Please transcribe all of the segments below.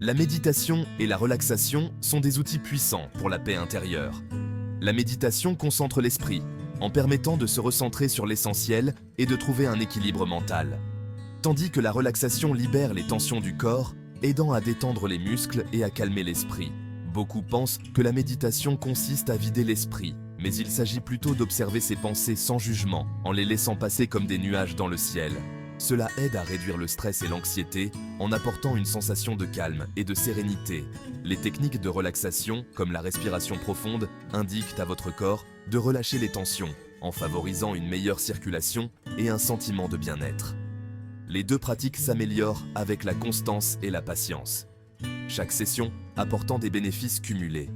La méditation et la relaxation sont des outils puissants pour la paix intérieure. La méditation concentre l'esprit, en permettant de se recentrer sur l'essentiel et de trouver un équilibre mental. Tandis que la relaxation libère les tensions du corps, aidant à détendre les muscles et à calmer l'esprit. Beaucoup pensent que la méditation consiste à vider l'esprit, mais il s'agit plutôt d'observer ses pensées sans jugement, en les laissant passer comme des nuages dans le ciel. Cela aide à réduire le stress et l'anxiété en apportant une sensation de calme et de sérénité. Les techniques de relaxation, comme la respiration profonde, indiquent à votre corps de relâcher les tensions en favorisant une meilleure circulation et un sentiment de bien-être. Les deux pratiques s'améliorent avec la constance et la patience, chaque session apportant des bénéfices cumulés.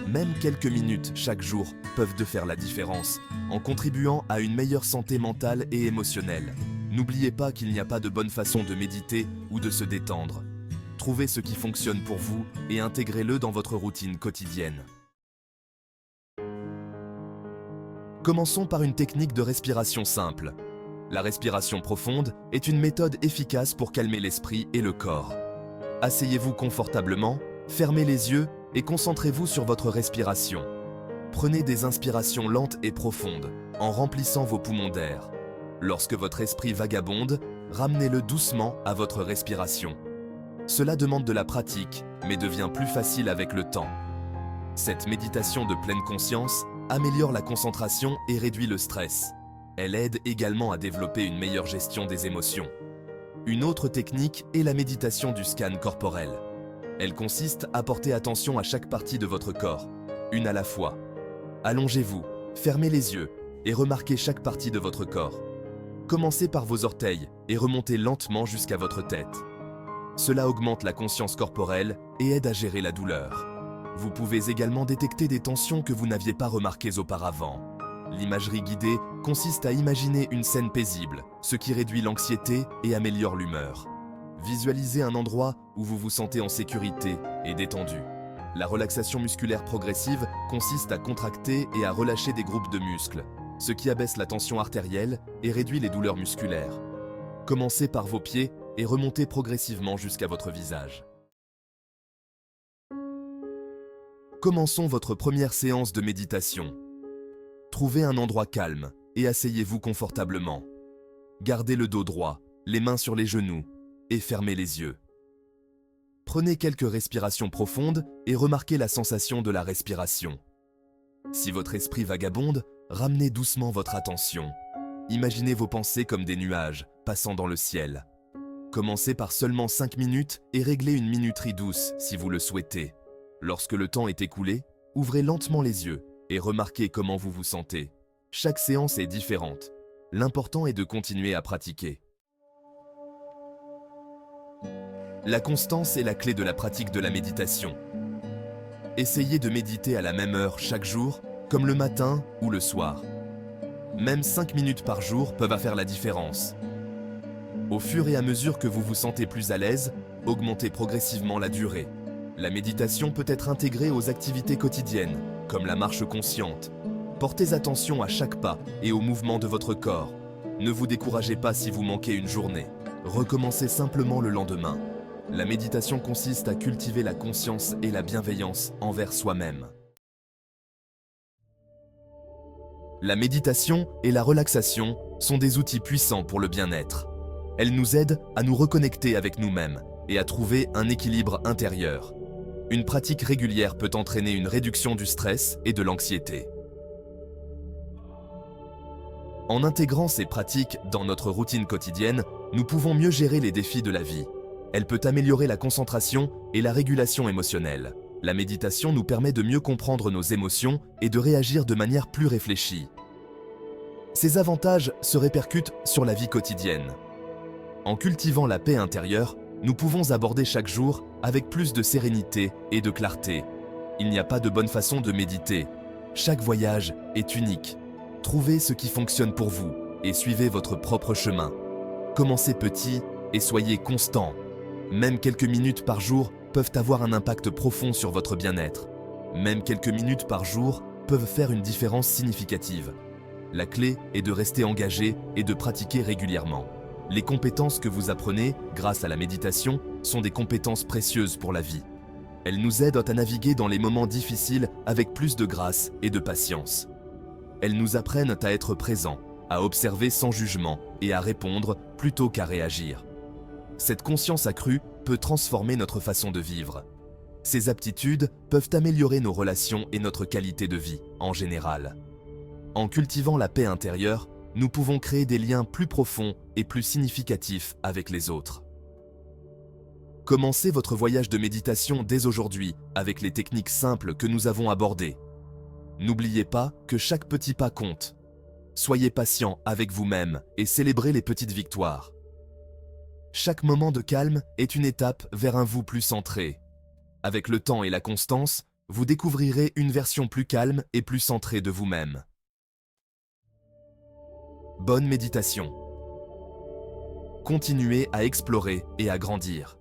Même quelques minutes chaque jour peuvent de faire la différence en contribuant à une meilleure santé mentale et émotionnelle. N'oubliez pas qu'il n'y a pas de bonne façon de méditer ou de se détendre. Trouvez ce qui fonctionne pour vous et intégrez-le dans votre routine quotidienne. Commençons par une technique de respiration simple. La respiration profonde est une méthode efficace pour calmer l'esprit et le corps. Asseyez-vous confortablement, fermez les yeux et concentrez-vous sur votre respiration. Prenez des inspirations lentes et profondes en remplissant vos poumons d'air. Lorsque votre esprit vagabonde, ramenez-le doucement à votre respiration. Cela demande de la pratique, mais devient plus facile avec le temps. Cette méditation de pleine conscience améliore la concentration et réduit le stress. Elle aide également à développer une meilleure gestion des émotions. Une autre technique est la méditation du scan corporel. Elle consiste à porter attention à chaque partie de votre corps, une à la fois. Allongez-vous, fermez les yeux et remarquez chaque partie de votre corps. Commencez par vos orteils et remontez lentement jusqu'à votre tête. Cela augmente la conscience corporelle et aide à gérer la douleur. Vous pouvez également détecter des tensions que vous n'aviez pas remarquées auparavant. L'imagerie guidée consiste à imaginer une scène paisible, ce qui réduit l'anxiété et améliore l'humeur. Visualisez un endroit où vous vous sentez en sécurité et détendu. La relaxation musculaire progressive consiste à contracter et à relâcher des groupes de muscles, ce qui abaisse la tension artérielle et réduit les douleurs musculaires. Commencez par vos pieds et remontez progressivement jusqu'à votre visage. Commençons votre première séance de méditation. Trouvez un endroit calme et asseyez-vous confortablement. Gardez le dos droit, les mains sur les genoux et fermez les yeux. Prenez quelques respirations profondes et remarquez la sensation de la respiration. Si votre esprit vagabonde, ramenez doucement votre attention. Imaginez vos pensées comme des nuages passant dans le ciel. Commencez par seulement 5 minutes et réglez une minuterie douce si vous le souhaitez. Lorsque le temps est écoulé, ouvrez lentement les yeux et remarquez comment vous vous sentez. Chaque séance est différente. L'important est de continuer à pratiquer. La constance est la clé de la pratique de la méditation. Essayez de méditer à la même heure chaque jour, comme le matin ou le soir. Même 5 minutes par jour peuvent faire la différence. Au fur et à mesure que vous vous sentez plus à l'aise, augmentez progressivement la durée. La méditation peut être intégrée aux activités quotidiennes, comme la marche consciente. Portez attention à chaque pas et au mouvement de votre corps. Ne vous découragez pas si vous manquez une journée. Recommencez simplement le lendemain. La méditation consiste à cultiver la conscience et la bienveillance envers soi-même. La méditation et la relaxation sont des outils puissants pour le bien-être. Elles nous aident à nous reconnecter avec nous-mêmes et à trouver un équilibre intérieur. Une pratique régulière peut entraîner une réduction du stress et de l'anxiété. En intégrant ces pratiques dans notre routine quotidienne, nous pouvons mieux gérer les défis de la vie. Elle peut améliorer la concentration et la régulation émotionnelle. La méditation nous permet de mieux comprendre nos émotions et de réagir de manière plus réfléchie. Ces avantages se répercutent sur la vie quotidienne. En cultivant la paix intérieure, nous pouvons aborder chaque jour avec plus de sérénité et de clarté. Il n'y a pas de bonne façon de méditer. Chaque voyage est unique. Trouvez ce qui fonctionne pour vous et suivez votre propre chemin. Commencez petit et soyez constant. Même quelques minutes par jour peuvent avoir un impact profond sur votre bien-être. Même quelques minutes par jour peuvent faire une différence significative. La clé est de rester engagé et de pratiquer régulièrement. Les compétences que vous apprenez grâce à la méditation sont des compétences précieuses pour la vie. Elles nous aident à naviguer dans les moments difficiles avec plus de grâce et de patience. Elles nous apprennent à être présents, à observer sans jugement et à répondre plutôt qu'à réagir. Cette conscience accrue peut transformer notre façon de vivre. Ces aptitudes peuvent améliorer nos relations et notre qualité de vie en général. En cultivant la paix intérieure, nous pouvons créer des liens plus profonds et plus significatifs avec les autres. Commencez votre voyage de méditation dès aujourd'hui avec les techniques simples que nous avons abordées. N'oubliez pas que chaque petit pas compte. Soyez patient avec vous-même et célébrez les petites victoires. Chaque moment de calme est une étape vers un vous plus centré. Avec le temps et la constance, vous découvrirez une version plus calme et plus centrée de vous-même. Bonne méditation. Continuez à explorer et à grandir.